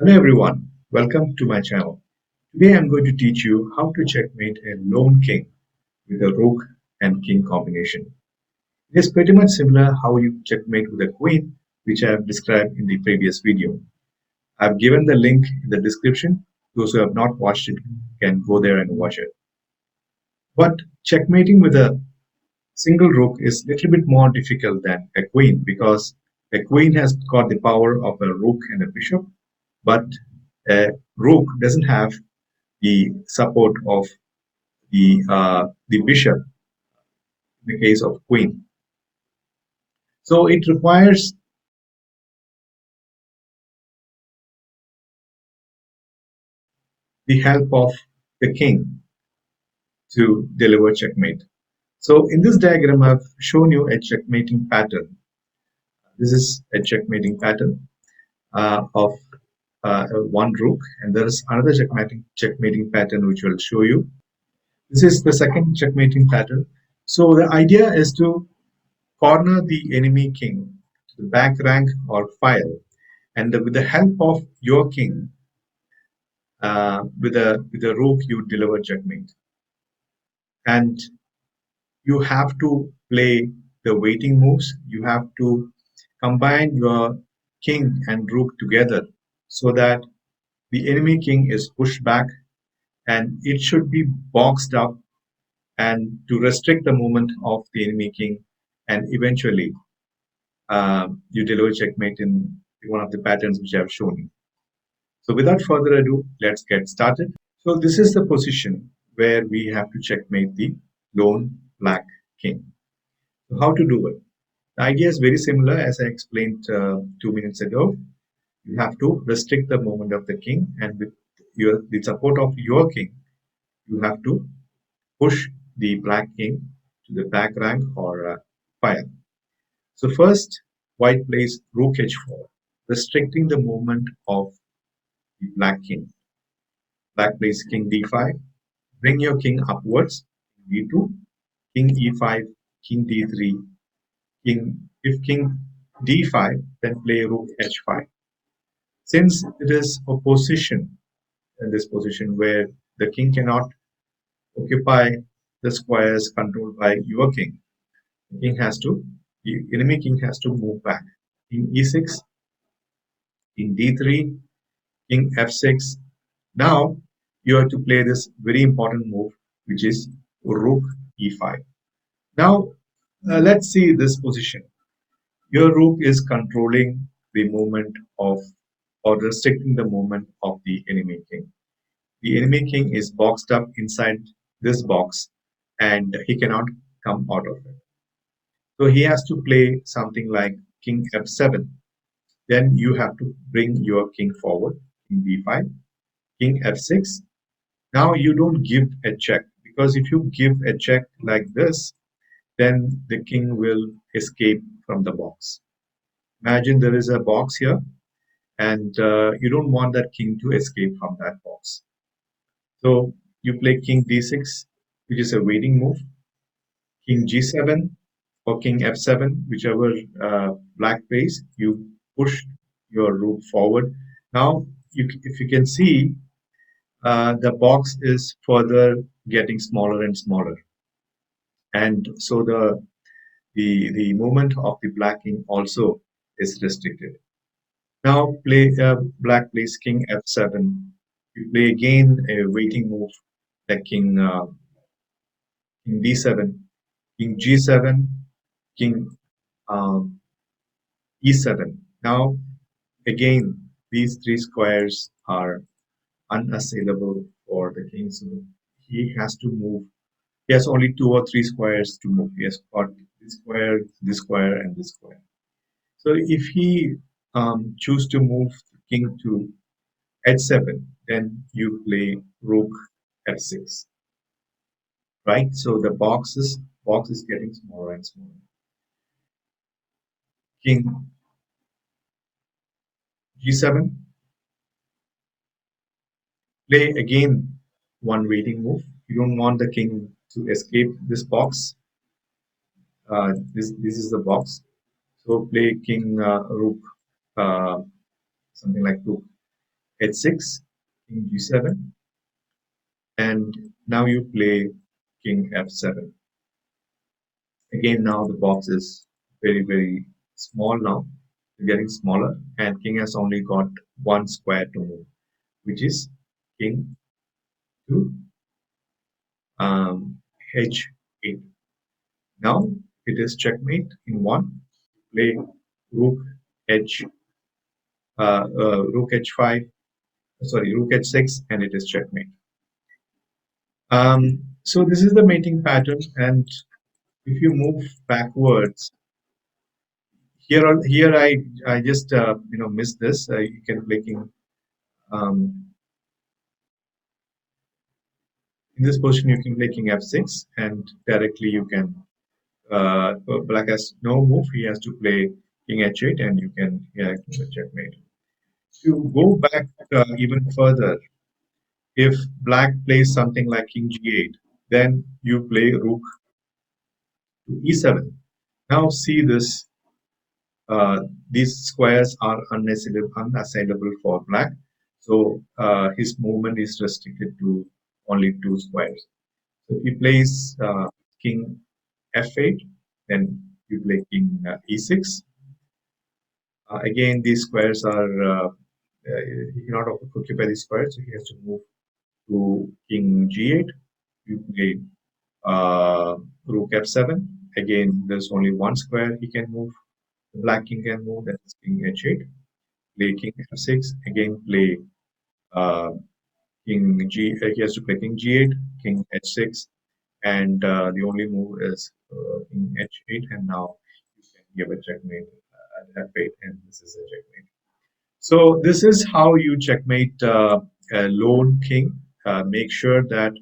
Hello everyone, welcome to my channel. Today I'm going to teach you how to checkmate a lone king with a rook and king combination. It is pretty much similar how you checkmate with a queen, which I have described in the previous video. I've given the link in the description. Those who have not watched it can go there and watch it. But checkmating with a single rook is a little bit more difficult than a queen because a queen has got the power of a rook and a bishop, but a rook doesn't have the support of the bishop in the case of queen. So it requires the help of the king to deliver checkmate. So in this diagram, I've shown you a checkmating pattern. This is a checkmating pattern of one rook, and there is another checkmating pattern which will show you. This is the second checkmating pattern. So the idea is to corner the enemy king to the back rank or file, and with the help of your king, with a rook, you deliver checkmate, and you have to play the waiting moves. You have to combine your king and rook together so that the enemy king is pushed back, and it should be boxed up and to restrict the movement of the enemy king, and eventually you deliver checkmate in one of the patterns which I have shown you. So without further ado, let's get started. So this is the position where we have to checkmate the lone black king. So how to do it? The idea is very similar as I explained 2 minutes ago. You have to restrict the movement of the king, and with the support of your king, you have to push the black king to the back rank or fire. So first, white plays rook h4, restricting the movement of the black king. Black plays king d5, bring your king upwards, d2, king e5, king d3, if king d5, then play rook h5. Since it is a position, in this position where the king cannot occupy the squares controlled by your king, the enemy king has to move back. King e6, king d3, king f6. Now you have to play this very important move, which is rook e5. Now let's see this position. Your rook is controlling the movement of or restricting the movement of the enemy king. The enemy king is boxed up inside this box and he cannot come out of it. So he has to play something like king f7. Then you have to bring your king forward, king d5, king f6. Now you don't give a check because if you give a check like this, then the king will escape from the box. Imagine there is a box here and you don't want that king to escape from that box. So you play king d6, which is a waiting move, king g7 or king f7, whichever black plays, you push your rook forward. Now, if you can see, the box is further getting smaller and smaller. And so the movement of the black king also is restricted. Now black plays king f7. You play again a waiting move like king d7, king g7, king um, e7. Now again these three squares are unassailable for the king, so he has to move. He has only 2 or 3 squares to move. He has got this square, and this square. So if he choose to move the king to h7, then you play rook f6, right? So the box is getting smaller and smaller. King g7, play again one waiting move. You don't want the king to escape this box. This is the box. So play king rook, something like rook h6, king g7, and now you play king f7. Again, now the box is very small now, getting smaller, and king has only got one square to move, which is king to h8. Now it is checkmate in one. Play rook h rook h5, sorry, rook h6, and it is checkmate. So this is the mating pattern, and if you move backwards, here I just missed this. You can play king um, in this position. You can play king f6, and directly you can black has no move. He has to play king h8, and you can checkmate. To go back even further, if black plays something like king g8, then you play rook to e7. Now see this, these squares are unassailable for black. So his movement is restricted to only two squares. So if he plays king f8, then you play king e6. Again, these squares are, he cannot occupy these squares, so he has to move to king g8. You play rook f7. Again, there's only one square he can move. The black king can move, that's king h8. Play king f6. Again, play uh, king g. He has to play king g8, king h6, and the only move is king h8. And now you can give a checkmate at f8, and this is a checkmate. So this is how you checkmate a lone king. Make sure that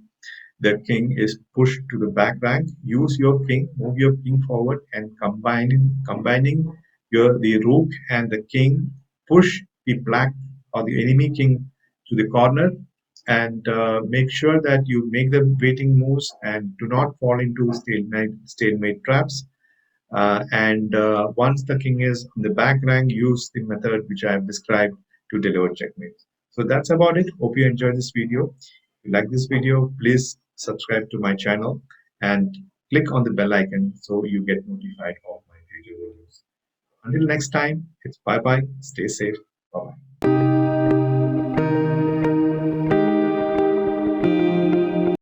the king is pushed to the back rank. Use your king, move your king forward, and combining your the rook and the king, push the black or the enemy king to the corner, and make sure that you make the waiting moves and do not fall into stalemate traps. And once the king is in the back rank, use the method which I have described to deliver checkmate. So that's about it. Hope you enjoyed this video. If you like this video, please subscribe to my channel and click on the bell icon so you get notified of my future videos. Until next time, it's bye bye. Stay safe. Bye bye.